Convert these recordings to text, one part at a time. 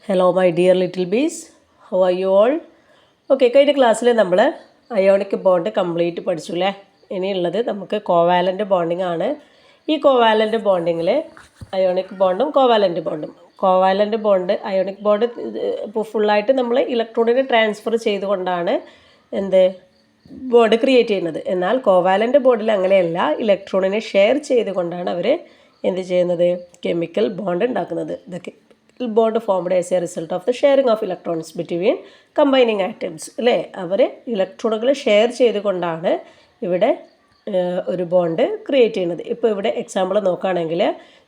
Hello my dear little bees, how are you all? Okay, കഴിഞ്ഞ ക്ലാസ്സിൽ നമ്മൾ ionic bond complete പഠിച്ചു അല്ലേ. ഇനിയുള്ളത് നമുക്ക് കോവാലൻ്റ് ബോണ്ടിങ് ആണ്. ഈ കോവാലൻ്റ് ബോണ്ടിങ്ങിൽ അയോണിക് ബോണ്ടും കോവാലൻ്റ് ബോണ്ട് അയോണിക് ബോണ്ട് ഇപ്പോൾ ഫുള്ളായിട്ട് നമ്മൾ ഇലക്ട്രോണിനെ ട്രാൻസ്ഫർ ചെയ്തുകൊണ്ടാണ് ബോണ്ട് ക്രിയേറ്റ് ചെയ്യുന്നത്. എന്നാൽ കോവാലൻ്റ് ബോണ്ടിൽ അങ്ങനെയല്ല, ഇലക്ട്രോണിനെ ഷെയർ ചെയ്തുകൊണ്ടാണ് അവർ എന്ത് ചെയ്യുന്നത്, കെമിക്കൽ ബോണ്ട് ഉണ്ടാക്കുന്നത്. ഇതൊക്കെ bond formed as A result of the sharing of electrons between combining atoms അല്ലേ. അവർ ഇലക്ട്രോണുകൾ ഷെയർ ചെയ്തുകൊണ്ടാണ് ഇവിടെ ഒരു ബോണ്ട് ക്രിയേറ്റ് ചെയ്യുന്നത്. ഇപ്പോൾ ഇവിടെ എക്സാമ്പിൾ നോക്കുകയാണെങ്കിൽ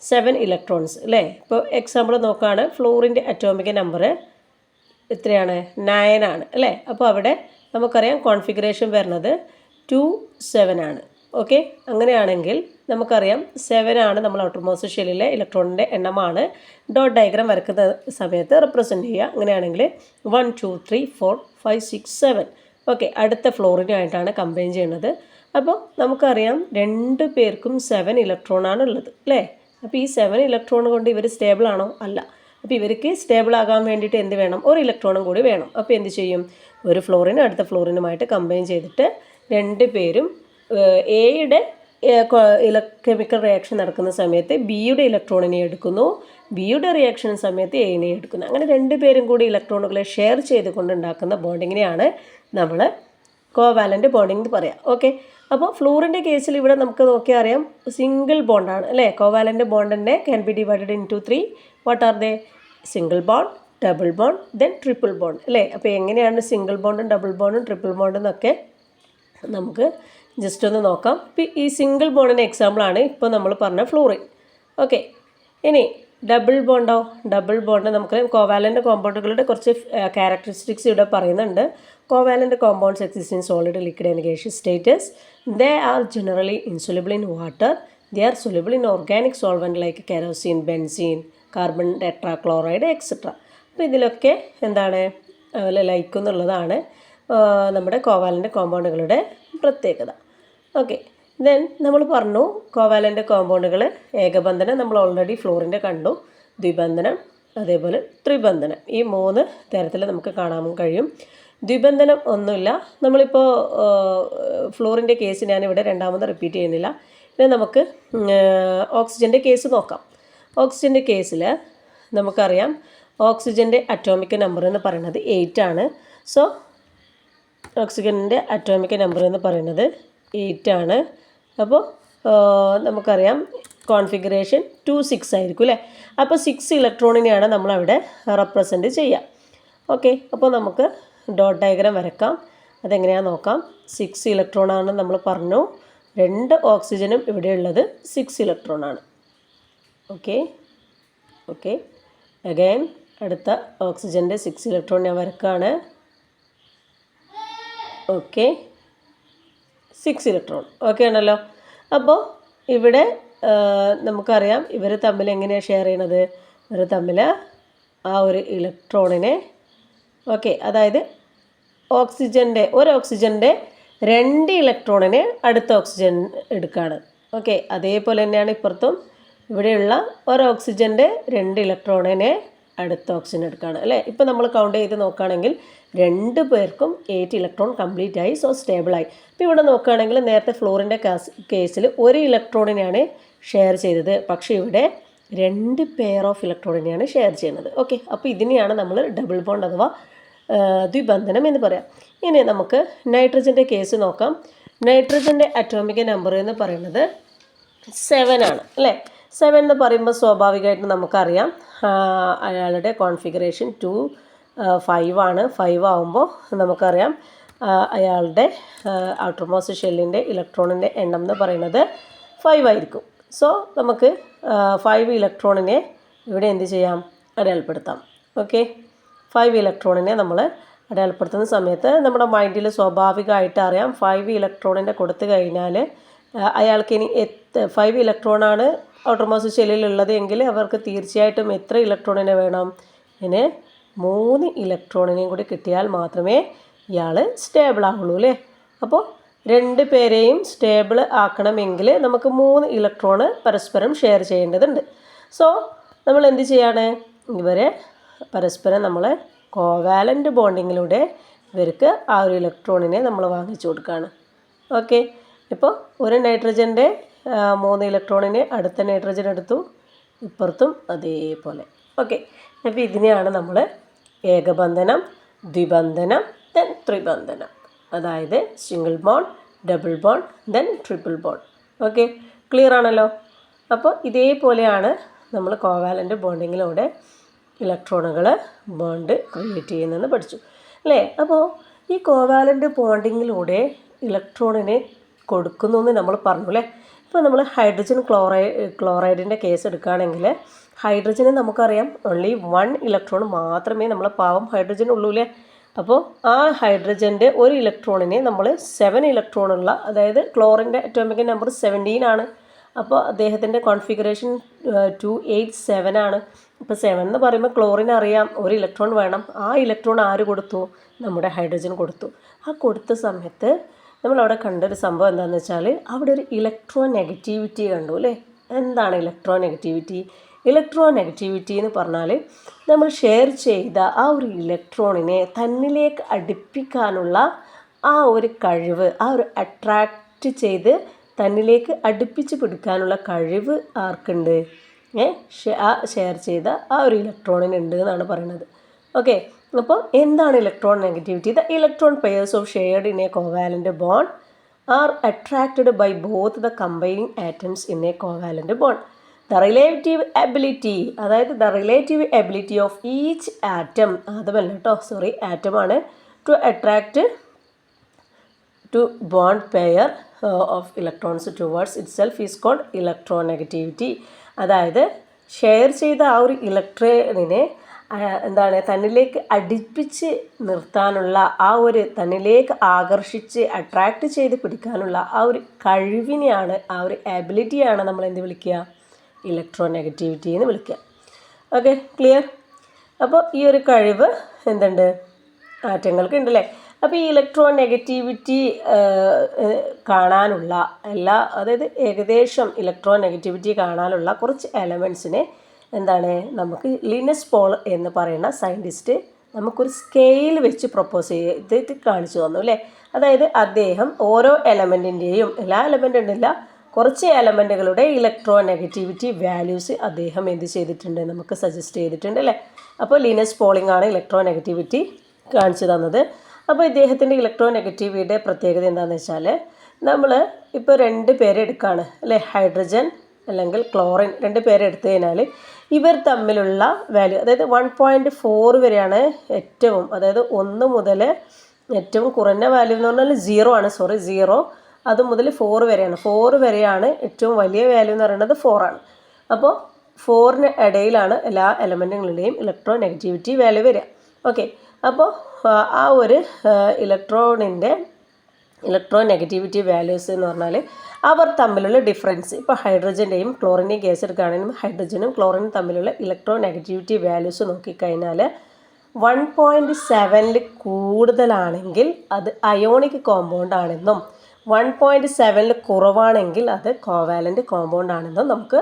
7 ഇലക്ട്രോൺസ് അല്ലേ. ഇപ്പോൾ എക്സാമ്പിൾ നോക്കുകയാണ്, ഫ്ലോറിൻ്റെ അറ്റോമിക് നമ്പർ എത്രയാണ്, 9 ആണ് അല്ലേ. അപ്പോൾ അവിടെ നമുക്കറിയാം കോൺഫിഗറേഷൻ വരുന്നത് 2 7 ആണ്. ഓക്കെ, അങ്ങനെയാണെങ്കിൽ നമുക്കറിയാം 7 ആണ് നമ്മൾ ഔട്ടർമോസ്റ്റ് ഷെല്ലിലെ ഇലക്ട്രോണിൻ്റെ എണ്ണമാണ് ഡോട്ട് ഡയഗ്രാം വരക്കുന്ന സമയത്ത് റെപ്രസെൻറ്റ് ചെയ്യുക. അങ്ങനെയാണെങ്കിൽ 1 2 3 4 5 6 7. ഓക്കെ, അടുത്ത ഫ്ലോറിനായിട്ടാണ് കമ്പൈൻ ചെയ്യുന്നത്. അപ്പോൾ നമുക്കറിയാം 2 പേർക്കും 7 ഇലക്ട്രോണാണ് ഉള്ളത് അല്ലേ. അപ്പോൾ ഈ 7 ഇലക്ട്രോൺ കൊണ്ട് ഇവർ സ്റ്റേബിൾ ആണോ? അല്ല. അപ്പോൾ ഇവർക്ക് സ്റ്റേബിൾ ആകാൻ വേണ്ടിയിട്ട് എന്ത് വേണം, ഒരു ഇലക്ട്രോണും കൂടി വേണം. അപ്പോൾ എന്ത് ചെയ്യും, ഒരു ഫ്ലോറിനും അടുത്ത ഫ്ലോറിനുമായിട്ട് കമ്പൈൻ ചെയ്തിട്ട് 2 പേരും എയുടെ കെമിക്കൽ റിയാക്ഷൻ നടക്കുന്ന സമയത്ത് ബിയുടെ ഇലക്ട്രോണിനെ എടുക്കുന്നു, ബിയുടെ റിയാക്ഷൻ സമയത്ത് എനെ എടുക്കുന്നു. അങ്ങനെ 2 പേരും കൂടി ഇലക്ട്രോണുകളെ ഷെയർ ചെയ്തുകൊണ്ട് ഉണ്ടാക്കുന്ന ബോണ്ടിങ്ങിനെയാണ് നമ്മൾ കോവാലൻ്റ് ബോണ്ടിങ് എന്ന് പറയാം. ഓക്കെ, അപ്പോൾ ഫ്ലൂറിൻ്റെ കേസിൽ ഇവിടെ നമുക്ക് നോക്കിയാൽ അറിയാം സിംഗിൾ ബോണ്ടാണ് അല്ലേ. കോവാലൻ്റ് ബോണ്ടിൻ്റെ can be divided into 3. What are they? Single bond, double bond, then triple bond അല്ലേ. അപ്പോൾ എങ്ങനെയാണ് സിംഗിൾ ബോണ്ടും ഡബിൾ ബോണ്ടും ട്രിപ്പിൾ ബോണ്ടും എന്നൊക്കെ നമുക്ക് ജസ്റ്റ് ഒന്ന് നോക്കാം. ഇപ്പോൾ ഈ സിംഗിൾ ബോണ്ടിൻ്റെ എക്സാമ്പിളാണ് ഇപ്പോൾ നമ്മൾ പറഞ്ഞ ഫ്ലൂറിൻ. ഓക്കെ, ഇനി ഡബിൾ ബോണ്ടോ? ഡബിൾ ബോണ്ട് നമുക്ക് കോവാലൻ്റ് കോമ്പൗണ്ടുകളുടെ കുറച്ച് ക്യാരക്ടറിസ്റ്റിക്സ് ഇവിടെ പറയുന്നുണ്ട്. Covalent compounds exist in solid, liquid and gaseous status. They are generally insoluble in water. They are soluble in organic solvent like kerosene, benzene, carbon tetrachloride etcetera. അപ്പോൾ ഇതിലൊക്കെ എന്താണ് like എന്നുള്ളതാണ് നമ്മുടെ covalent കോമ്പൗണ്ടുകളുടെ പ്രത്യേകത. Okay, then നമ്മൾ പറഞ്ഞു covalent കോമ്പൗണ്ടുകൾ ഏകബന്ധനം നമ്മൾ already ഫ്ലോറിൻ്റെ കണ്ടു, ദ്വിബന്ധനം, അതേപോലെ ത്രിബന്ധനം. ഈ 3 തരത്തിൽ നമുക്ക് കാണാൻ കഴിയും. ദ്വിബന്ധനം ഒന്നുമില്ല. നമ്മളിപ്പോൾ ഫ്ലോറിൻ്റെ കേസ് ഞാനിവിടെ രണ്ടാമത് റിപ്പീറ്റ് ചെയ്യുന്നില്ല. ഇനി നമുക്ക് ഓക്സിജൻ്റെ കേസ് നോക്കാം. ഓക്സിജൻ്റെ കേസിൽ നമുക്കറിയാം ഓക്സിജൻ്റെ അറ്റോമിക് നമ്പർ എന്ന് പറയുന്നത് 8 ആണ്. സോ ഓക്സിജൻ്റെ അറ്റോമിക് നമ്പർ എന്ന് പറയുന്നത് 8 ആണ്. അപ്പോൾ നമുക്കറിയാം കോൺഫിഗറേഷൻ 2 6 ആയിരിക്കും അല്ലേ. അപ്പോൾ 6 ഇലക്ട്രോണിനെയാണ് നമ്മളവിടെ റെപ്രസെൻറ്റ് ചെയ്യുക. ഓക്കെ, അപ്പോൾ നമുക്ക് ഡോട്ട് ഡയഗ്രാം വരക്കാം. അതെങ്ങനെയാണെന്ന് നോക്കാം. 6 ഇലക്ട്രോണാണ് നമ്മൾ പറഞ്ഞു. 2 ഓക്സിജനും ഇവിടെ ഉള്ളത് 6 ഇലക്ട്രോണാണ്. ഓക്കെ ഓക്കെ, അഗൈൻ അടുത്ത ഓക്സിജൻ്റെ 6 ഇലക്ട്രോൺ ഞാൻ വരക്കാണ്. Okay, 6 electron. ഓക്കെ ആണല്ലോ. അപ്പോൾ ഇവിടെ നമുക്കറിയാം ഇവർ തമ്മിൽ എങ്ങനെയാണ് ഷെയർ ചെയ്യണത്. ഇവർ തമ്മിൽ ആ ഒരു ഇലക്ട്രോണിനെ അതായത് ഒരു ഓക്സിജൻ്റെ 2 ഇലക്ട്രോണിനെ അടുത്ത ഓക്സിജൻ എടുക്കുകയാണ്. ഓക്കെ, അതേപോലെ തന്നെയാണ് ഇപ്പുറത്തും ഇവിടെയുള്ള ഒരു ഓക്സിജൻ്റെ 2 ഇലക്ട്രോണിനെ അടുത്ത ഓക്സിജൻ എടുക്കുകയാണ് അല്ലേ. ഇപ്പോൾ നമ്മൾ കൗണ്ട് ചെയ്ത് നോക്കുകയാണെങ്കിൽ 2 പേർക്കും 8 ഇലക്ട്രോൺ കംപ്ലീറ്റ് ആയി, സോ സ്റ്റേബിളായി. ഇപ്പോൾ ഇവിടെ നോക്കുകയാണെങ്കിൽ നേരത്തെ ഫ്ലോറിൻ്റെ കേസിൽ 1 ഇലക്ട്രോണിനെയാണ് ഷെയർ ചെയ്തത്, പക്ഷേ ഇവിടെ 2 പെയർ ഓഫ് ഇലക്ട്രോണിനെയാണ് ഷെയർ ചെയ്യുന്നത്. ഓക്കെ, അപ്പോൾ ഇതിനെയാണ് നമ്മൾ ഡബിൾ ബോണ്ട് അഥവാ ദ്വിബന്ധനം എന്ന് പറയാം. ഇനി നമുക്ക് നൈട്രജൻ്റെ കേസ് നോക്കാം. നൈട്രജൻ്റെ അറ്റോമിക് നമ്പർ എന്ന് പറയുന്നത് 7 ആണ് അല്ലേ. 7 എന്ന് പറയുമ്പോൾ സ്വാഭാവികമായിട്ടും നമുക്കറിയാം അയാളുടെ കോൺഫിഗറേഷൻ 2 5 ആണ്. 5 ആകുമ്പോൾ നമുക്കറിയാം അയാളുടെ ഔട്ടർമോസ്റ്റ് ഷെല്ലിൻ്റെ ഇലക്ട്രോണിൻ്റെ എണ്ണം എന്ന് പറയുന്നത് 5 ആയിരിക്കും. സോ നമുക്ക് 5 ഇലക്ട്രോണിനെ ഇവിടെ എന്ത് ചെയ്യാം, അടയാളപ്പെടുത്താം. ഓക്കെ, 5 ഇലക്ട്രോണിനെ നമ്മൾ അടയാളപ്പെടുത്തുന്ന സമയത്ത് നമ്മുടെ മൈൻഡിൽ സ്വാഭാവികമായിട്ട് അറിയാം 5 ഇലക്ട്രോണിൻ്റെ കൊടുത്തു കഴിഞ്ഞാൽ അയാൾക്ക് ഇനി 5 ഇലക്ട്രോണാണ് ഔട്ടർമോസ്റ്റ് ഷെല്ലിലുള്ളത് എങ്കിൽ അവർക്ക് തീർച്ചയായിട്ടും എത്ര ഇലക്ട്രോണിനെ വേണം, ഇനി 3 ഇലക്ട്രോണിനെയും കൂടി കിട്ടിയാൽ മാത്രമേ ഇയാൾ സ്റ്റേബിൾ ആവുള്ളൂ അല്ലേ. അപ്പോൾ 2 പേരെയും സ്റ്റേബിൾ ആക്കണമെങ്കിൽ നമുക്ക് 3 ഇലക്ട്രോണ് പരസ്പരം ഷെയർ ചെയ്യേണ്ടതുണ്ട്. സോ നമ്മൾ എന്ത് ചെയ്യാണ്, ഇവരെ പരസ്പരം നമ്മൾ കോവാലൻ്റ് ബോണ്ടിങ്ങിലൂടെ ഇവർക്ക് ആ ഒരു ഇലക്ട്രോണിനെ നമ്മൾ വാങ്ങിച്ചു കൊടുക്കുകയാണ്. ഓക്കെ, ഇപ്പോൾ ഒരു നൈട്രജൻ്റെ 3 ഇലക്ട്രോണിനെ അടുത്ത നൈട്രജൻ എടുത്തു, ഇപ്പുറത്തും അതേപോലെ. ഓക്കെ, അപ്പോൾ ഇതിനെയാണ് നമ്മൾ ഏകബന്ധനം, ദ്വിബന്ധനം, ദെൻ ത്രിബന്ധനം, അതായത് single bond, double bond, then triple bond. Okay, clear ആണല്ലോ. അപ്പോൾ ഇതേപോലെയാണ് നമ്മൾ കോവാലൻ്റ് ബോണ്ടിങ്ങിലൂടെ ഇലക്ട്രോണുകൾ ബോണ്ട് ക്രിയേറ്റ് ചെയ്യുന്നതെന്ന് പഠിച്ചു അല്ലേ. അപ്പോൾ ഈ കോവാലൻ്റ് ബോണ്ടിങ്ങിലൂടെ ഇലക്ട്രോണിനെ കൊടുക്കുന്നു എന്ന് നമ്മൾ പറഞ്ഞു അല്ലേ. ഇപ്പോൾ നമ്മൾ ഹൈഡ്രജൻ ക്ലോറൈഡിൻ്റെ കേസ് എടുക്കുകയാണെങ്കിൽ ഹൈഡ്രജന് നമുക്കറിയാം ഓൺലി 1 ഇലക്ട്രോൺ മാത്രമേ നമ്മളെ പാവം ഹൈഡ്രജൻ ഉള്ളൂ അല്ലേ. അപ്പോൾ ആ ഹൈഡ്രജൻ്റെ ഒരു ഇലക്ട്രോണിനെ നമ്മൾ 7 ഇലക്ട്രോണുള്ള, അതായത് ക്ലോറിൻ്റെ അറ്റോമിക് നമ്പർ 17 ആണ്. അപ്പോൾ അദ്ദേഹത്തിൻ്റെ കോൺഫിഗറേഷൻ 287 ആണ്. ഇപ്പോൾ 7 എന്ന് പറയുമ്പോൾ ക്ലോറിൻ അറിയാം ഒരു ഇലക്ട്രോൺ വേണം. ആ ഇലക്ട്രോൺ ആര് കൊടുത്തു? നമ്മുടെ ഹൈഡ്രജൻ കൊടുത്തു. ആ കൊടുത്ത സമയത്ത് നമ്മളവിടെ കണ്ടൊരു സംഭവം എന്താണെന്ന് വെച്ചാൽ അവിടെ ഒരു ഇലക്ട്രോ നെഗറ്റിവിറ്റി കണ്ടു അല്ലേ. എന്താണ് ഇലക്ട്രോ നെഗറ്റിവിറ്റി? ഇലക്ട്രോ നെഗറ്റിവിറ്റി എന്ന് പറഞ്ഞാൽ നമ്മൾ ഷെയർ ചെയ്ത ആ ഒരു ഇലക്ട്രോണിനെ തന്നിലേക്ക് അടുപ്പിക്കാനുള്ള ആ ഒരു കഴിവ്, ആ ഒരു അട്രാക്റ്റ് ചെയ്ത് തന്നിലേക്ക് അടുപ്പിച്ച് പിടിക്കാനുള്ള കഴിവ് ആർക്കുണ്ട്? ആ ഷെയർ ചെയ്ത ആ ഒരു ഇലക്ട്രോണിനുണ്ട് എന്നാണ് പറയുന്നത്. ഓക്കെ, അപ്പോൾ എന്താണ് electronegativity? The electron pairs of shared in a covalent bond are attracted by both the combining atoms in a covalent bond. The relative ability, അതായത് the relative ability of each atom, അതുമല്ല കേട്ടോ, sorry, ആറ്റമാണ്, to attract to bond pair of electrons towards itself is called electronegativity. അതായത് share ചെയ്ത ആ ഒരു ഇലക്ട്രോണിനെ എന്താണ് തന്നിലേക്ക് അടുപ്പിച്ച് നിർത്താനുള്ള ആ ഒരു തന്നിലേക്ക് ആകർഷിച്ച് അട്രാക്റ്റ് ചെയ്ത് പിടിക്കാനുള്ള ആ ഒരു കഴിവിനെയാണ്, ആ ഒരു എബിലിറ്റിയാണ് നമ്മൾ എന്ത് വിളിക്കുക? ഇലക്ട്രോനെഗറ്റിവിറ്റി എന്ന് വിളിക്കുക. Okay, clear. അപ്പോൾ ഈ ഒരു കഴിവ് എന്തുണ്ട്? ആറ്റങ്ങൾക്ക് ഉണ്ടല്ലേ. അപ്പോൾ ഈ ഇലക്ട്രോ നെഗറ്റിവിറ്റി കാണാനുള്ള അതായത് ഏകദേശം ഇലക്ട്രോ നെഗറ്റിവിറ്റി കാണാനുള്ള കുറച്ച് എലമെൻസിനെ എന്താണ് നമുക്ക് ലിനസ് പോൾ എന്ന് പറയുന്ന സയൻറ്റിസ്റ്റ് നമുക്കൊരു സ്കെയിൽ വെച്ച് പ്രൊപ്പോസ് ചെയ്തിട്ട് കാണിച്ചു തന്നു അല്ലേ. അതായത് അദ്ദേഹം ഓരോ എലമെൻറ്റിൻ്റെയും, എല്ലാ എലമെൻ്റ് ഉണ്ടല്ല, കുറച്ച് എലമെൻറ്റുകളുടെ ഇലക്ട്രോ നെഗറ്റിവിറ്റി വാല്യൂസ് അദ്ദേഹം എന്ത് ചെയ്തിട്ടുണ്ട്? നമുക്ക് സജസ്റ്റ് ചെയ്തിട്ടുണ്ട് അല്ലേ. അപ്പോൾ ലിനസ് പോളിംഗ് ആണ് ഇലക്ട്രോ നെഗറ്റിവിറ്റി കാണിച്ചു തന്നത്. അപ്പോൾ ഇദ്ദേഹത്തിൻ്റെ ഇലക്ട്രോ നെഗറ്റിവിറ്റിയുടെ പ്രത്യേകത എന്താണെന്ന് വെച്ചാൽ നമ്മൾ ഇപ്പോൾ 2 പേരെ എടുക്കുകയാണ് അല്ലേ, ഹൈഡ്രജൻ അല്ലെങ്കിൽ ക്ലോറിൻ 2 പേരെ എടുത്തു കഴിഞ്ഞാൽ ഇവർ തമ്മിലുള്ള വാല്യൂ, അതായത് 1.4 വരെയാണ് ഏറ്റവും, അതായത് 1 മുതൽ ഏറ്റവും കുറഞ്ഞ വാല്യൂ എന്ന് പറഞ്ഞാൽ 0 ആണ്, 0, അത് മുതൽ 4 വരെയാണ്. 4 വരെയാണ് ഏറ്റവും വലിയ വാല്യൂ എന്ന് പറയുന്നത് 4 ആണ്. അപ്പോൾ 4ന് ഇടയിലാണ് എല്ലാ എലമെൻറ്റുകളുടെയും ഇലക്ട്രോ നെഗറ്റിവിറ്റി വാല്യൂ വരിക. ഓക്കെ, അപ്പോൾ ആ ഒരു ഇലക്ട്രോണിൻ്റെ ഇലക്ട്രോ നെഗറ്റിവിറ്റി വാല്യൂസ് എന്ന് പറഞ്ഞാൽ അവർ തമ്മിലുള്ള ഡിഫറൻസ്, ഇപ്പോൾ ഹൈഡ്രജൻ്റെയും ക്ലോറിൻ്റെയും കേസ് എടുക്കുകയാണെങ്കിലും ഹൈഡ്രജനും ക്ലോറിനും തമ്മിലുള്ള ഇലക്ട്രോ നെഗറ്റിവിറ്റി വാല്യൂസ് നോക്കിക്കഴിഞ്ഞാൽ 1.7 കൂടുതലാണെങ്കിൽ അത് അയോണിക് കോമ്പൗണ്ട് ആണെന്നും 1.7 കുറവാണെങ്കിൽ അത് കോവാലൻ്റ് കോമ്പൗണ്ട് ആണെന്നും നമുക്ക്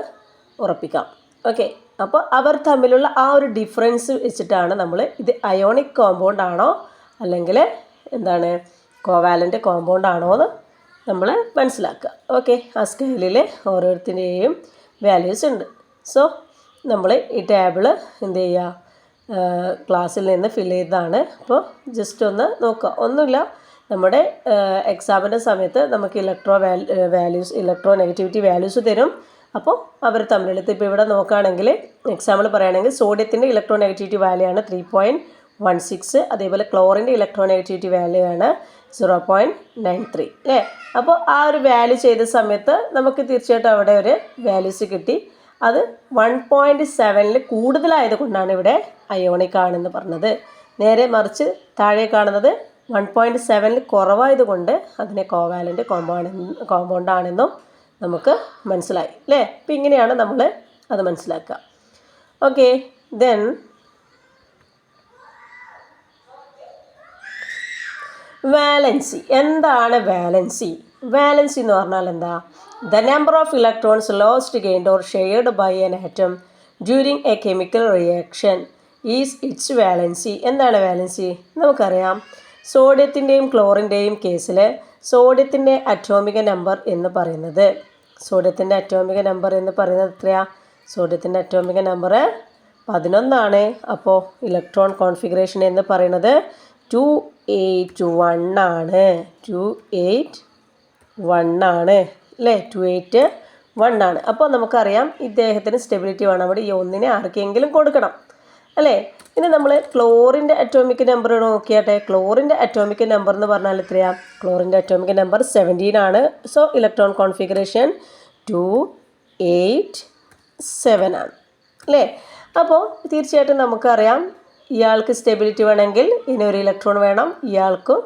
ഉറപ്പിക്കാം. ഓക്കെ, അപ്പോൾ അവർ തമ്മിലുള്ള ആ ഒരു ഡിഫറൻസ് വെച്ചിട്ടാണ് നമ്മൾ ഇത് അയോണിക് കോമ്പൗണ്ട് ആണോ അല്ലെങ്കിൽ എന്താണ് കോവാലൻ്റ് കോമ്പൗണ്ട് ആണോ എന്ന് നമ്മൾ മനസ്സിലാക്കുക. ഓക്കെ, ആ സ്കെയിലിൽ ഓരോരുത്തരുടെയും വാല്യൂസ് ഉണ്ട്. സോ നമ്മൾ ഈ ടേബിള് എന്ത് ചെയ്യുക, ക്ലാസ്സിൽ നിന്ന് ഫിൽ ചെയ്തതാണ്. അപ്പോൾ ജസ്റ്റ് ഒന്ന് നോക്കുക, ഒന്നുമില്ല, നമ്മുടെ എക്സാമിൻ്റെ സമയത്ത് നമുക്ക് ഇലക്ട്രോ നെഗറ്റിവിറ്റി വാല്യൂസ് തരും. അപ്പോൾ അവർ തമ്മിലുള്ള ഇപ്പോൾ ഇവിടെ നോക്കുകയാണെങ്കിൽ എക്സാമ്പിൾ പറയുകയാണെങ്കിൽ സോഡിയത്തിൻ്റെ ഇലക്ട്രോ നെഗറ്റിവിറ്റി വാല്യൂ ആണ് 3.16, അതേപോലെ ക്ലോറിൻ്റെ ഇലക്ട്രോ നെഗറ്റിവിറ്റി വാല്യൂ ആണ് 0.93 അല്ലേ. അപ്പോൾ ആ ഒരു വാല്യൂ ചെയ്ത സമയത്ത് നമുക്ക് തീർച്ചയായിട്ടും അവിടെ ഒരു വാല്യൂസ് കിട്ടി. അത് 1.7 കൂടുതലായത് കൊണ്ടാണ് ഇവിടെ അയോണിക് ആണെന്ന് പറഞ്ഞത്. നേരെ മറിച്ച് താഴെ കാണുന്നത് 1.7 കുറവായതുകൊണ്ട് അതിനെ കോവാലൻ്റ് കോമ്പൗണ്ട് ആണെന്നും നമുക്ക് മനസ്സിലായി അല്ലേ. അപ്പം ഇങ്ങനെയാണ് നമ്മൾ അത് മനസ്സിലാക്കുക. Okay, then valency. എന്താണ് വാലൻസി? വാലൻസി എന്ന് പറഞ്ഞാൽ എന്താ? The number of electrons lost gained or shared by an atom during a chemical reaction is its valency. എന്താണ് വാലൻസി? നമുക്കറിയാം സോഡിയത്തിൻ്റെയും ക്ലോറിൻ്റെയും കേസിൽ സോഡിയത്തിൻ്റെ അറ്റോമിക നമ്പർ എന്ന് പറയുന്നത് എത്രയാണ്? സോഡിയത്തിൻ്റെ അറ്റോമിക നമ്പർ 11 അപ്പോൾ ഇലക്ട്രോൺ കോൺഫിഗറേഷൻ എന്ന് പറയുന്നത് 281 ആണ്. 281 ആണ് അല്ലേ? 281 ആണ്. അപ്പോൾ നമുക്കറിയാം ഇദ്ദേഹത്തിന് സ്റ്റെബിലിറ്റി വേണം. അവിടെ ഈ ഒന്നിനെ ആർക്കെങ്കിലും കൊടുക്കണം അല്ലേ? ഇനി നമ്മൾ ക്ലോറിൻ്റെ അറ്റോമിക് നമ്പർ നോക്കിയാട്ടെ. ക്ലോറിൻ്റെ അറ്റോമിക് നമ്പർ എന്ന് പറഞ്ഞാൽ എത്രയാണ്? ക്ലോറിൻ്റെ അറ്റോമിക് നമ്പർ 17 ആണ്. സോ ഇലക്ട്രോൺ കോൺഫിഗറേഷൻ 287 ആണ് അല്ലേ? അപ്പോൾ തീർച്ചയായിട്ടും നമുക്കറിയാം ഇയാൾക്ക് സ്റ്റെബിലിറ്റി വേണമെങ്കിൽ ഇനി ഒരു ഇലക്ട്രോൺ വേണം, ഇയാൾക്കും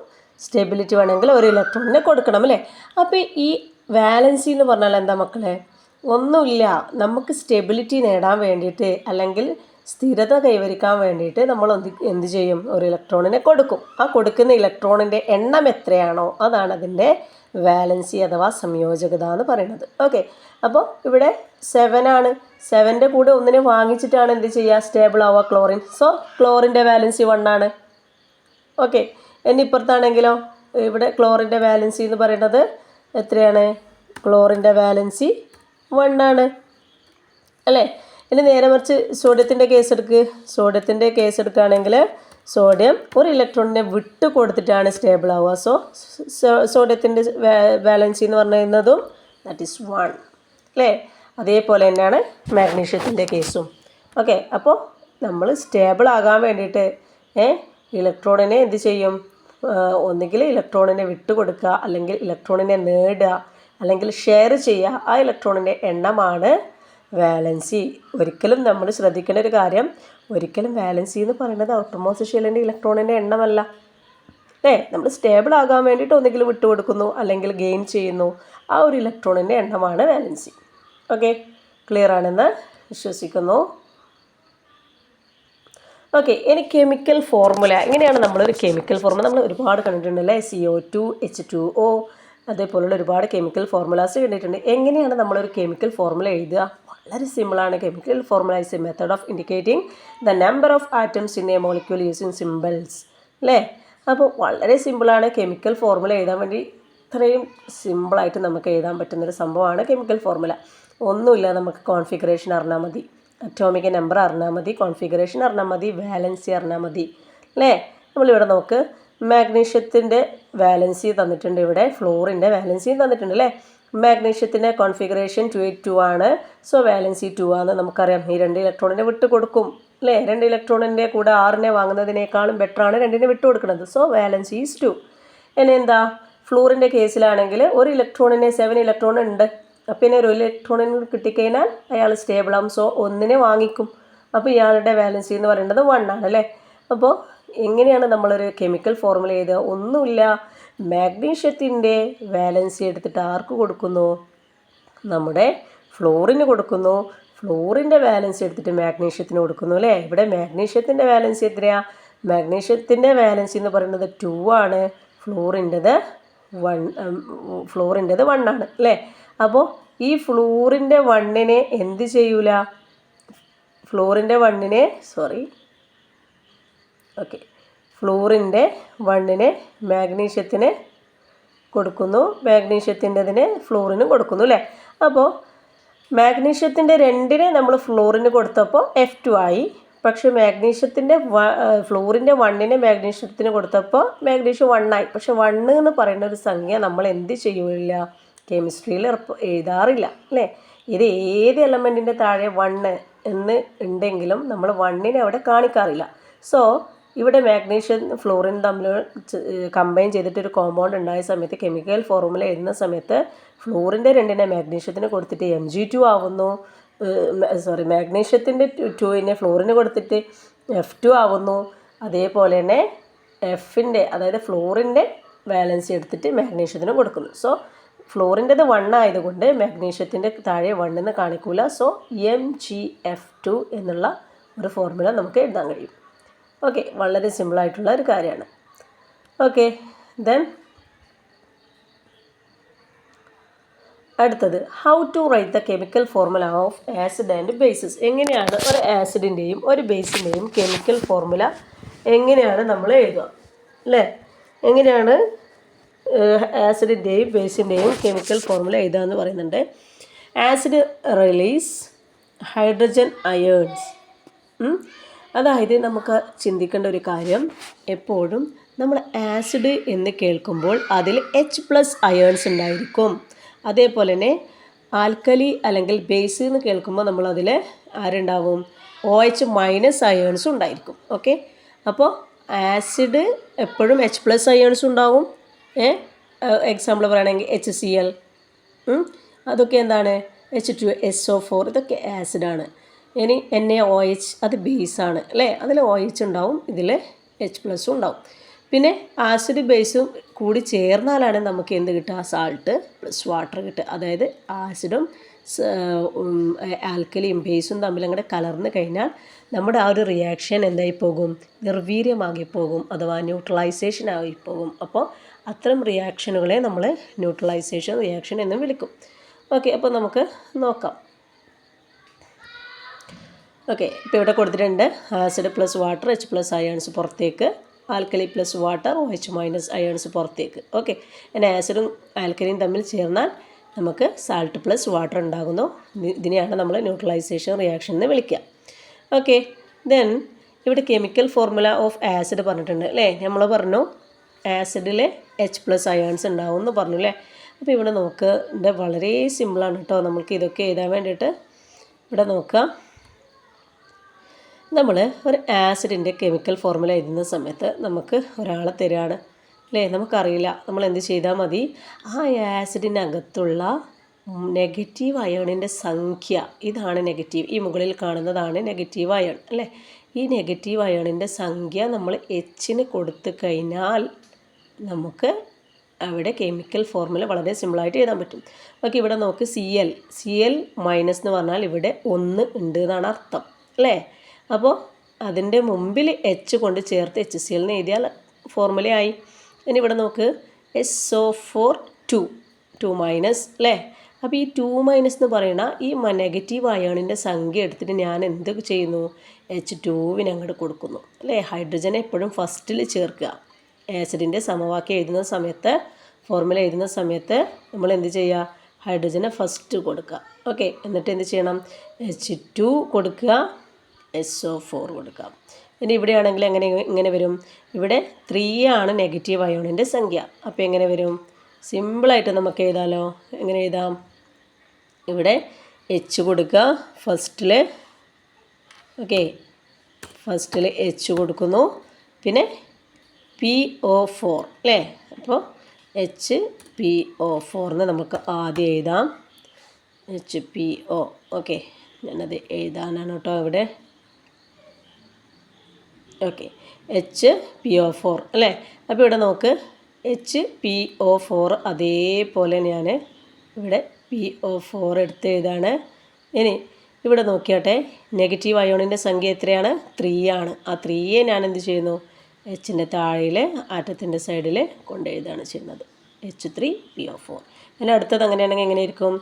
സ്റ്റെബിലിറ്റി വേണമെങ്കിൽ ഒരു ഇലക്ട്രോണിനെ കൊടുക്കണം അല്ലേ? അപ്പോൾ ഈ വാലൻസി എന്ന് പറഞ്ഞാൽ എന്താ മക്കളെ? ഒന്നുമില്ല, നമുക്ക് സ്റ്റെബിലിറ്റി നേടാൻ വേണ്ടിയിട്ട് അല്ലെങ്കിൽ സ്ഥിരത കൈവരിക്കാൻ വേണ്ടിയിട്ട് നമ്മൾ എന്ത് ചെയ്യും? ഒരു ഇലക്ട്രോണിനെ കൊടുക്കും. ആ കൊടുക്കുന്ന ഇലക്ട്രോണിൻ്റെ എണ്ണം എത്രയാണോ അതാണ് അതിൻ്റെ വാലൻസി അഥവാ സംയോജകത എന്ന് പറയുന്നത്. ഓക്കെ, അപ്പോൾ ഇവിടെ 7 ആണ്. 7ൻ്റെ കൂടെ ഒന്നിനെ വാങ്ങിച്ചിട്ടാണ് എന്ത് ചെയ്യുക? സ്റ്റേബിൾ ആവുക ക്ലോറിൻ. സോ ക്ലോറിൻ്റെ വാലൻസി 1 ആണ്. ഓക്കെ, ഇനി ഇപ്പുറത്താണെങ്കിലോ ഇവിടെ ക്ലോറിൻ്റെ വാലൻസി എന്ന് പറയുന്നത് എത്രയാണ്? ക്ലോറിൻ്റെ വാലൻസി 1 ആണ് അല്ലേ? ഇനി നേരെ മറിച്ച് സോഡിയത്തിൻ്റെ കേസ് എടുക്കുകയാണെങ്കിൽ സോഡിയം ഒരു ഇലക്ട്രോണിനെ വിട്ട് കൊടുത്തിട്ടാണ് സ്റ്റേബിൾ ആവുക. സോ സോഡിയത്തിൻ്റെ വാലൻസി എന്ന് പറയുന്നതും ദാറ്റ് ഈസ് 1 അല്ലേ? അതേപോലെ തന്നെയാണ് മാഗ്നീഷ്യത്തിൻ്റെ കേസും. ഓക്കെ, അപ്പോൾ നമ്മൾ സ്റ്റേബിൾ ആകാൻ വേണ്ടിയിട്ട് ഇലക്ട്രോണിനെ എന്ത് ചെയ്യും? ഒന്നുകിൽ ഇലക്ട്രോണിനെ വിട്ട് കൊടുക്കുക, അല്ലെങ്കിൽ ഇലക്ട്രോണിനെ നേടുക, അല്ലെങ്കിൽ ഷെയർ ചെയ്യുക. ആ ഇലക്ട്രോണിൻ്റെ എണ്ണമാണ് വാലൻസി. ഒരിക്കലും നമ്മൾ ശ്രദ്ധിക്കേണ്ട ഒരു കാര്യം, ഒരിക്കലും വാലൻസി എന്ന് പറയുന്നത് ഔട്ടർമോസ്റ്റ് ഷെല്ലിൻ്റെ ഇലക്ട്രോണിൻ്റെ എണ്ണമല്ല അല്ലേ? നമ്മൾ സ്റ്റേബിൾ ആകാൻ വേണ്ടിയിട്ട് ഒന്നുകിൽ വിട്ടുകൊടുക്കുന്നു അല്ലെങ്കിൽ ഗെയിൻ ചെയ്യുന്നു. ആ ഒരു ഇലക്ട്രോണിൻ്റെ എണ്ണമാണ് വാലൻസി. ഓക്കെ, ക്ലിയർ ആണെന്ന് വിശ്വസിക്കുന്നു. ഓക്കെ, ഇനി കെമിക്കൽ ഫോർമുല. എങ്ങനെയാണ് നമ്മളൊരു കെമിക്കൽ ഫോർമുല നമ്മൾ ഒരുപാട് കണ്ടിട്ടുണ്ടല്ലേ? CO2, H2O അതേപോലുള്ള ഒരുപാട് കെമിക്കൽ ഫോർമുലാസ് കണ്ടിട്ടുണ്ട്. എങ്ങനെയാണ് നമ്മളൊരു കെമിക്കൽ ഫോർമുല എഴുതുക? വളരെ സിമ്പിളാണ്. Chemical formula is A method of indicating the number of atoms in A molecule using symbols അല്ലേ? അപ്പോൾ വളരെ സിമ്പിളാണ് കെമിക്കൽ ഫോർമുല എഴുതാൻ വേണ്ടി. ഇത്രയും സിമ്പിളായിട്ട് നമുക്ക് എഴുതാൻ പറ്റുന്നൊരു സംഭവമാണ് കെമിക്കൽ ഫോർമുല. ഒന്നുമില്ല, നമുക്ക് കോൺഫിഗറേഷൻ അറിഞ്ഞാൽ മതി, അറ്റോമിക് നമ്പർ അറിഞ്ഞാൽ മതി, കോൺഫിഗറേഷൻ അറിഞ്ഞാൽ മതി, വാലൻസി അറിഞ്ഞാൽ മതി അല്ലേ? നമ്മളിവിടെ നോക്ക്, മാഗ്നീഷ്യത്തിൻ്റെ വാലൻസി തന്നിട്ടുണ്ട്, ഇവിടെ ഫ്ലോറിൻ്റെ വാലൻസിയും തന്നിട്ടുണ്ട് അല്ലേ? മാഗ്നീഷ്യത്തിൻ്റെ കോൺഫിഗറേഷൻ 282 ആണ്. സോ വാലൻസി 2 ആണ്. നമുക്കറിയാം ഈ 2 ഇലക്ട്രോണിനെ വിട്ട് കൊടുക്കും അല്ലേ? 2 ഇലക്ട്രോണിൻ്റെ കൂടെ 6നെ വാങ്ങുന്നതിനേക്കാളും ബെറ്ററാണ് 2നെ വിട്ട് കൊടുക്കുന്നത്. So valency is 2. ഇനി എന്താ? ഫ്ലൂറിൻ്റെ കേസിലാണെങ്കിൽ ഒരു ഇലക്ട്രോണിന് 7 ഇലക്ട്രോൺ ഉണ്ട്. അപ്പം പിന്നെ ഒരു ഇലക്ട്രോണിന് കിട്ടിക്കഴിഞ്ഞാൽ അയാൾ സ്റ്റേബിൾ ആവും. സോ 1നെ വാങ്ങിക്കും. അപ്പോൾ ഇയാളുടെ വാലൻസി എന്ന് പറയുന്നത് 1 ആണ് അല്ലേ? അപ്പോൾ എങ്ങനെയാണ് നമ്മളൊരു കെമിക്കൽ ഫോർമുല എഴുതുക? ഒന്നുമില്ല, മാഗ്നീഷ്യത്തിൻ്റെ വാലൻസി എടുത്തിട്ട് ആർക്ക് കൊടുക്കുന്നു? നമ്മുടെ ഫ്ലോറിന് കൊടുക്കുന്നു. ഫ്ലോറിൻ്റെ വാലൻസി എടുത്തിട്ട് മാഗ്നീഷ്യത്തിന് കൊടുക്കുന്നു അല്ലേ? ഇവിടെ മാഗ്നീഷ്യത്തിൻ്റെ വാലൻസി എത്രയാണ്? മാഗ്നീഷ്യത്തിൻ്റെ വാലൻസി എന്ന് പറയുന്നത് 2 ആണ്. ഫ്ലോറിൻ്റെത് 1 ആണ് അല്ലേ? അപ്പോൾ ഈ ഫ്ലോറിൻ്റെ 1നെ എന്ത് ചെയ്യൂല? ഫ്ലോറിൻ്റെ 1നെ ഫ്ലോറിൻ്റെ 1നെ മാഗ്നീഷ്യത്തിന് കൊടുക്കുന്നു, മാഗ്നീഷ്യത്തിൻ്റെതിന് ഫ്ലോറിനും കൊടുക്കുന്നു അല്ലേ? അപ്പോൾ മാഗ്നീഷ്യത്തിൻ്റെ 2നെ നമ്മൾ ഫ്ലോറിന് കൊടുത്തപ്പോൾ F2 ആയി. പക്ഷേ മാഗ്നീഷ്യത്തിൻ്റെ ഫ്ലോറിൻ്റെ 1നെ മാഗ്നീഷ്യത്തിന് കൊടുത്തപ്പോൾ മാഗ്നീഷ്യം 1 ആയി. പക്ഷെ 1 എന്ന് പറയുന്ന ഒരു സംഖ്യ നമ്മൾ എന്ത് ചെയ്യില്ല? കെമിസ്ട്രിയിൽ എഴുതാറില്ല അല്ലേ? ഇത് ഏത് എലമെൻറ്റിൻ്റെ താഴെ 1 എന്ന് ഉണ്ടെങ്കിലും നമ്മൾ 1നെ അവിടെ കാണിക്കാറില്ല. സോ ഇവിടെ മാഗ്നീഷ്യം ഫ്ലോറിൻ തമ്മിൽ കമ്പൈൻ ചെയ്തിട്ടൊരു കോമ്പൗണ്ട് ഉണ്ടായ സമയത്ത് കെമിക്കൽ ഫോർമുല എഴുതുന്ന സമയത്ത് ഫ്ലോറിൻ്റെ 2നെ മാഗ്നീഷ്യത്തിന് കൊടുത്തിട്ട് Mg2 ആവുന്നു. മാഗ്നീഷ്യത്തിൻ്റെ 2നെ ഫ്ലോറിന് കൊടുത്തിട്ട് F2 ആവുന്നു. അതേപോലെ തന്നെ എഫിൻ്റെ അതായത് ഫ്ലോറിൻ്റെ വാലൻസി എടുത്തിട്ട് മാഗ്നീഷ്യത്തിന് കൊടുക്കുന്നു. സോ ഫ്ലോറിൻ്റെത് 1 ആയതുകൊണ്ട് മാഗ്നീഷ്യത്തിൻ്റെ താഴെ 1 എന്ന് കാണിക്കൂല. സോ MgF2 എന്നുള്ള ഒരു ഫോർമുല നമുക്ക് എഴുതാൻ കഴിയും. ഓക്കെ, വളരെ സിമ്പിളായിട്ടുള്ള ഒരു കാര്യമാണ്. ഓക്കെ, ദെൻ അടുത്തത് how to write the chemical formula of acid and bases. എങ്ങനെയാണ് ഒരു ആസിഡിൻ്റെയും ഒരു ബേസിൻ്റെയും കെമിക്കൽ ഫോർമുല എങ്ങനെയാണ് നമ്മൾ എഴുതുക അല്ലേ? എങ്ങനെയാണ് ആസിഡിൻ്റെയും ബേസിൻ്റെയും കെമിക്കൽ ഫോർമുല എഴുതുക എന്ന് പറയുന്നുണ്ട്. Acid release hydrogen irons. അതായത് നമുക്ക് ചിന്തിക്കേണ്ട ഒരു കാര്യം, എപ്പോഴും നമ്മൾ ആസിഡ് എന്ന് കേൾക്കുമ്പോൾ അതിൽ H+ അയേൺസ് ഉണ്ടായിരിക്കും. അതേപോലെ തന്നെ ആൽക്കലി അല്ലെങ്കിൽ ബേസ് എന്ന് കേൾക്കുമ്പോൾ നമ്മളതിൽ ആരുണ്ടാവും? OH- അയേൺസും ഉണ്ടായിരിക്കും. ഓക്കെ, അപ്പോൾ ആസിഡ് എപ്പോഴും H+ അയേൺസ് ഉണ്ടാവും. എക്സാമ്പിൾ പറയുകയാണെങ്കിൽ HCl, അതൊക്കെ എന്താണ്? H2SO4, ഇതൊക്കെ ആസിഡാണ്. ഇനി NaOH, അത് ബേസാണ് അല്ലേ? അതിൽ OH ഉണ്ടാവും, ഇതിൽ H+ ഉണ്ടാവും. പിന്നെ ആസിഡ് ബേസും കൂടി ചേർന്നാലാണ് നമുക്ക് എന്ത് കിട്ടുക? സാൾട്ട് പ്ലസ് വാട്ടർ കിട്ടുക. അതായത് ആസിഡും ആൽക്കലിയും ബേസും തമ്മിൽ അങ്ങോട്ട് കലർന്ന് കഴിഞ്ഞാൽ നമ്മുടെ ആ ഒരു റിയാക്ഷൻ എന്തായി പോകും? നിർവീര്യമാകി പോകും, അഥവാ ന്യൂട്രലൈസേഷൻ ആയി പോകും. അപ്പോൾ അത്തരം റിയാക്ഷനുകളെ നമ്മൾ ന്യൂട്രലൈസേഷൻ റിയാക്ഷൻ എന്നും വിളിക്കും. ഓക്കെ, അപ്പോൾ നമുക്ക് നോക്കാം. ഓക്കെ, ഇപ്പോൾ ഇവിടെ കൊടുത്തിട്ടുണ്ട് acid plus water H+ ions പുറത്തേക്ക്, alkali plus water OH- ions പുറത്തേക്ക്. ഓക്കെ, പിന്നെ ആസിഡും ആൽക്കലിയും തമ്മിൽ ചേർന്നാൽ നമുക്ക് സാൾട്ട് പ്ലസ് വാട്ടർ ഉണ്ടാകുന്നു. ഇതിനെയാണ് നമ്മൾ ന്യൂട്രലൈസേഷൻ റിയാക്ഷൻ എന്ന് വിളിക്കുക. ഓക്കെ, ദെൻ ഇവിടെ കെമിക്കൽ ഫോർമുല ഓഫ് ആസിഡ് പറഞ്ഞിട്ടുണ്ട് അല്ലേ? നമ്മൾ പറഞ്ഞു ആസിഡിൽ H+ അയേൺസ് ഉണ്ടാവും എന്ന് പറഞ്ഞു അല്ലേ? അപ്പോൾ ഇവിടെ നോക്കുക, വളരെ സിമ്പിളാണ് കേട്ടോ. നമുക്ക് ഇതൊക്കെ എഴുതാൻ വേണ്ടിയിട്ട് ഇവിടെ നോക്കുക. നമ്മൾ ഒരു ആസിഡിൻ്റെ കെമിക്കൽ ഫോർമുല എഴുതുന്ന സമയത്ത് നമുക്ക് ഒരാളെ തരികയാണ് അല്ലേ? നമുക്കറിയില്ല, നമ്മൾ എന്ത് ചെയ്താൽ മതി? ആ ആസിഡിനകത്തുള്ള നെഗറ്റീവ് അയേണിൻ്റെ സംഖ്യ, ഇതാണ് നെഗറ്റീവ്, ഈ മുകളിൽ കാണുന്നതാണ് നെഗറ്റീവ് അയേൺ അല്ലേ? ഈ നെഗറ്റീവ് അയേണിൻ്റെ സംഖ്യ നമ്മൾ Hന് കൊടുത്തു കഴിഞ്ഞാൽ നമുക്ക് അവിടെ കെമിക്കൽ ഫോർമുല വളരെ സിമ്പിളായിട്ട് എഴുതാൻ പറ്റും. ഓക്കെ, ഇവിടെ നോക്ക്, Cl- എന്ന് പറഞ്ഞാൽ ഇവിടെ 1 ഉണ്ട് എന്നാണ് അർത്ഥം അല്ലേ? അപ്പോൾ അതിൻ്റെ മുമ്പിൽ H കൊണ്ട് ചേർത്ത് HCl എന്ന് എഴുതിയാൽ ഫോർമുലയായി. ഇനി ഇവിടെ നോക്ക്, SO4 2- അല്ലേ? അപ്പോൾ ഈ 2- എന്ന് പറയുന്ന ഈ നെഗറ്റീവ് അയേണിൻ്റെ സംഖ്യ എടുത്തിട്ട് ഞാൻ എന്ത് ചെയ്യുന്നു? H2 അങ്ങോട്ട് കൊടുക്കുന്നു അല്ലേ? ഹൈഡ്രജനെ എപ്പോഴും ഫസ്റ്റിൽ ചേർക്കുക. ആസിഡിൻ്റെ സമവാക്യം എഴുതുന്ന സമയത്ത്, ഫോർമുല എഴുതുന്ന സമയത്ത് നമ്മൾ എന്ത് ചെയ്യുക? ഹൈഡ്രജനെ ഫസ്റ്റ് കൊടുക്കുക. ഓക്കെ, എന്നിട്ട് എന്ത് ചെയ്യണം? H2 കൊടുക്കുക, SO4 കൊടുക്കാം. ഇനി ഇവിടെയാണെങ്കിൽ ഇങ്ങനെ വരും. ഇവിടെ 3 ആണ് നെഗറ്റീവ് അയോണിൻ്റെ സംഖ്യ. അപ്പോൾ എങ്ങനെ വരും? സിമ്പിളായിട്ട് നമുക്ക് എഴുതാമല്ലോ. എങ്ങനെ എഴുതാം? ഇവിടെ H കൊടുക്കുക ഫസ്റ്റിൽ. ഓക്കെ, ഫസ്റ്റിൽ H കൊടുക്കുന്നു, പിന്നെ PO4 അല്ലേ? അപ്പോൾ HPO4 എന്ന് നമുക്ക് ആദ്യം എഴുതാം. HPO. ഓക്കെ, ഞാനത് എഴുതാനാണ് കേട്ടോ ഇവിടെ. ഓക്കെ, HPO4 അല്ലേ? അപ്പോൾ ഇവിടെ നോക്ക്, HPO4 അതേപോലെ ഞാൻ ഇവിടെ PO4 എടുത്ത് എഴുതാണ്. ഇനി ഇവിടെ നോക്കിയാട്ടെ, നെഗറ്റീവ് അയോണിൻ്റെ സംഖ്യ എത്രയാണ്? 3 ആണ്. ആ 3യെ ഞാൻ എന്ത് ചെയ്യുന്നു? Hൻ്റെ താഴെയിൽ ആറ്റത്തിൻ്റെ സൈഡിൽ കൊണ്ടെഴുതാണ് ചെയ്യുന്നത്, H3PO4. പിന്നെ അടുത്തത് അങ്ങനെയാണെങ്കിൽ എങ്ങനെ ഇരിക്കും?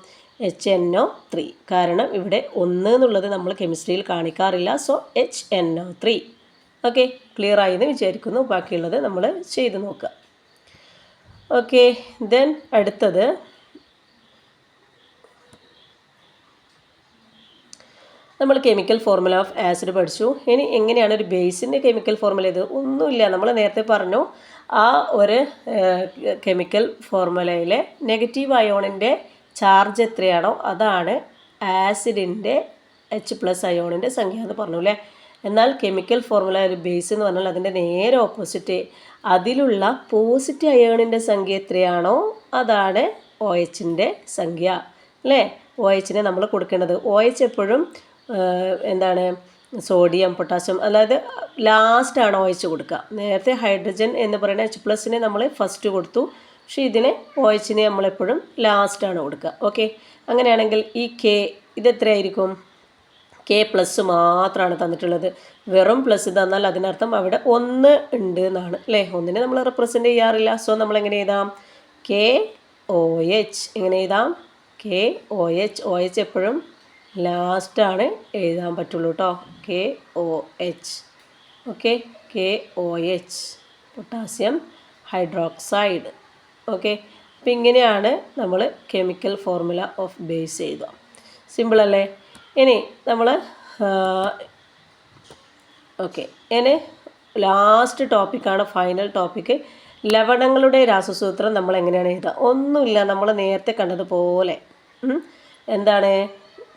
HNO3. കാരണം ഇവിടെ 1 എന്നുള്ളത് നമ്മൾ കെമിസ്ട്രിയിൽ കാണിക്കാറില്ല. So HNO3. ഓക്കെ, ക്ലിയർ ആയി എന്ന് വിചാരിക്കുന്നു. ബാക്കിയുള്ളത് നമ്മൾ ചെയ്ത് നോക്കുക. ഓക്കെ, ദെൻ അടുത്തത് നമ്മൾ കെമിക്കൽ ഫോർമുല ഓഫ് ആസിഡ് പഠിച്ചു. ഇനി എങ്ങനെയാണ് ഒരു ബേസിൻ്റെ കെമിക്കൽ ഫോർമുല? ഇത് ഒന്നുമില്ല, നമ്മൾ നേരത്തെ പറഞ്ഞു ആ ഒരു കെമിക്കൽ ഫോർമുലയിലെ നെഗറ്റീവ് അയോണിൻ്റെ ചാർജ് എത്രയാണോ അതാണ് ആസിഡിൻ്റെ H+ അയോണിൻ്റെ സംഖ്യ എന്ന് പറഞ്ഞു അല്ലേ? എന്നാൽ കെമിക്കൽ ഫോർമുല ഒരു ബേസ് എന്ന് പറഞ്ഞാൽ അതിൻ്റെ നേരെ ഓപ്പോസിറ്റ്, അതിലുള്ള പോസിറ്റീവ് അയോണിൻ്റെ സംഖ്യ എത്രയാണോ അതാണ് OHൻ്റെ സംഖ്യ അല്ലേ? OHനെ നമ്മൾ കൊടുക്കേണ്ടത്, OH എപ്പോഴും എന്താണ്? സോഡിയം, പൊട്ടാസ്യം, അതായത് ലാസ്റ്റാണ് OH കൊടുക്കുക. നേരത്തെ ഹൈഡ്രജൻ എന്ന് പറയുന്ന H+നെ നമ്മൾ ഫസ്റ്റ് കൊടുത്തു, പക്ഷേ ഇതിനെ OHനെ നമ്മളെപ്പോഴും ലാസ്റ്റാണ് കൊടുക്കുക. ഓക്കെ, അങ്ങനെയാണെങ്കിൽ ഈ K ഇതെത്രയായിരിക്കും? K+ മാത്രമാണ് തന്നിട്ടുള്ളത്. വെറും പ്ലസ് തന്നാൽ അതിനർത്ഥം അവിടെ 1 ഉണ്ട് എന്നാണ് അല്ലേ? 1നെ നമ്മൾ റെപ്രസെൻ്റ് ചെയ്യാറില്ല. സോ നമ്മൾ എങ്ങനെ എഴുതാം? KOH. എങ്ങനെ എഴുതാം? KOH എപ്പോഴും ലാസ്റ്റാണ് എഴുതാൻ പറ്റുള്ളൂ കേട്ടോ. KOH. Okay, KOH potassium hydroxide. Okay, അപ്പം ഇങ്ങനെയാണ് നമ്മൾ കെമിക്കൽ ഫോർമുല ഓഫ് ബേസ് എഴുതുക. സിമ്പിളല്ലേ? ഇനി നമ്മൾ ഓക്കെ, ഇനി ലാസ്റ്റ് ടോപ്പിക്കാണ്, ഫൈനൽ ടോപ്പിക്ക്. ലവണങ്ങളുടെ രാസസൂത്രം നമ്മൾ എങ്ങനെയാണ് എഴുതുക? ഒന്നുമില്ല, നമ്മൾ നേരത്തെ കണ്ടതുപോലെ എന്താണ്,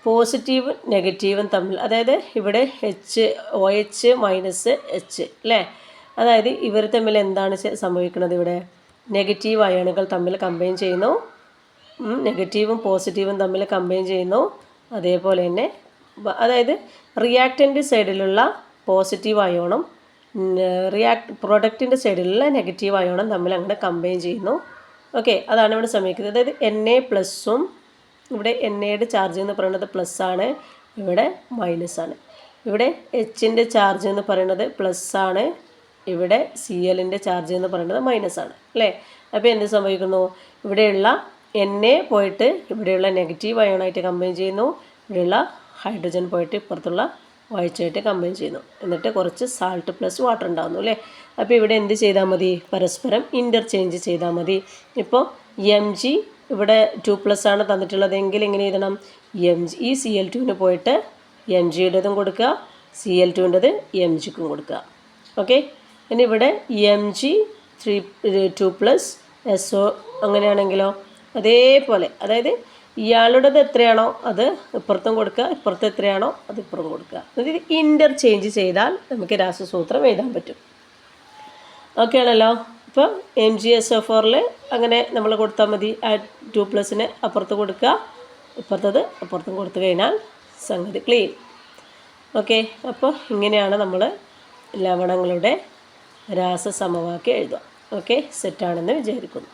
പോസിറ്റീവും നെഗറ്റീവും തമ്മിൽ, അതായത് ഇവിടെ OH മൈനസ് H അല്ലേ, അതായത് ഇവർ തമ്മിൽ എന്താണ് സംഭവിക്കുന്നത്? ഇവിടെ നെഗറ്റീവ് അയണുകൾ തമ്മിൽ കമ്പൈൻ ചെയ്യുന്നു, നെഗറ്റീവും പോസിറ്റീവും തമ്മിൽ കമ്പൈൻ ചെയ്യുന്നു. അതേപോലെ തന്നെ അതായത് റിയാക്റ്റൻ്റ് സൈഡിലുള്ള പോസിറ്റീവ് അയോണും പ്രൊഡക്റ്റിൻ്റെ സൈഡിലുള്ള നെഗറ്റീവ് അയോണും തമ്മിൽ അങ്ങനെ കമ്പൈൻ ചെയ്യുന്നു. ഓക്കെ, അതാണ് ഇവിടെ സംഭവിക്കുന്നത്. അതായത് Na+ഉം ഇവിടെ NAയുടെ ചാർജ് എന്ന് പറയുന്നത് പ്ലസ് ആണ്, ഇവിടെ മൈനസ് ആണ്. ഇവിടെ Hൻ്റെ ചാർജ് എന്ന് പറയുന്നത് പ്ലസ് ആണ്, ഇവിടെ Clൻ്റെ ചാർജ് എന്ന് പറയുന്നത് മൈനസ് ആണ് അല്ലേ. അപ്പോൾ എന്ത് സംഭവിക്കുന്നു? ഇവിടെയുള്ള Na പോയിട്ട് ഇവിടെയുള്ള നെഗറ്റീവ് അയോണായിട്ട് കമ്പൈൻ ചെയ്യുന്നു, ഇവിടെയുള്ള ഹൈഡ്രജൻ പോയിട്ട് ഇപ്പുറത്തുള്ള OH കമ്പൈൻ ചെയ്യുന്നു. എന്നിട്ട് കുറച്ച് സാൾട്ട് പ്ലസ് വാട്ടർ ഉണ്ടാകുന്നു അല്ലേ. അപ്പോൾ ഇവിടെ എന്ത് ചെയ്താൽ മതി? പരസ്പരം ഇൻ്റർചേഞ്ച് ചെയ്താൽ മതി. ഇപ്പോൾ Mg ഇവിടെ 2+ ആണ് തന്നിട്ടുള്ളതെങ്കിൽ എങ്ങനെ എഴുതണം? Mg ഈ Cl2ന് പോയിട്ട് Mgയുടേതും കൊടുക്കുക, Cl2ൻ്റെത് Mgക്കും കൊടുക്കുക. ഓക്കെ, ഇനി ഇവിടെ Mg 2+ SO അങ്ങനെയാണെങ്കിലോ അതേപോലെ, അതായത് ഇയാളുടേത് എത്രയാണോ അത് ഇപ്പുറത്തും കൊടുക്കുക, ഇപ്പുറത്ത് എത്രയാണോ അത് ഇപ്പുറം കൊടുക്കുക. അതായത് ഇൻ്റർചേഞ്ച് ചെയ്താൽ നമുക്ക് രാസസൂത്രം എഴുതാൻ പറ്റും. ഓക്കെ ആണല്ലോ. ഇപ്പോൾ MgSO4 അങ്ങനെ നമ്മൾ കൊടുത്താൽ മതി. 2+ന് അപ്പുറത്ത് കൊടുക്കുക, ഇപ്പുറത്തത് അപ്പുറത്തും കൊടുത്തു കഴിഞ്ഞാൽ സംഗതി ക്ലീൻ. ഓക്കെ, അപ്പോൾ ഇങ്ങനെയാണ് നമ്മൾ ലവണങ്ങളുടെ രാസസമവാക്യം എഴുതുക. ഓക്കെ, സെറ്റാണെന്ന് വിചാരിക്കുന്നു.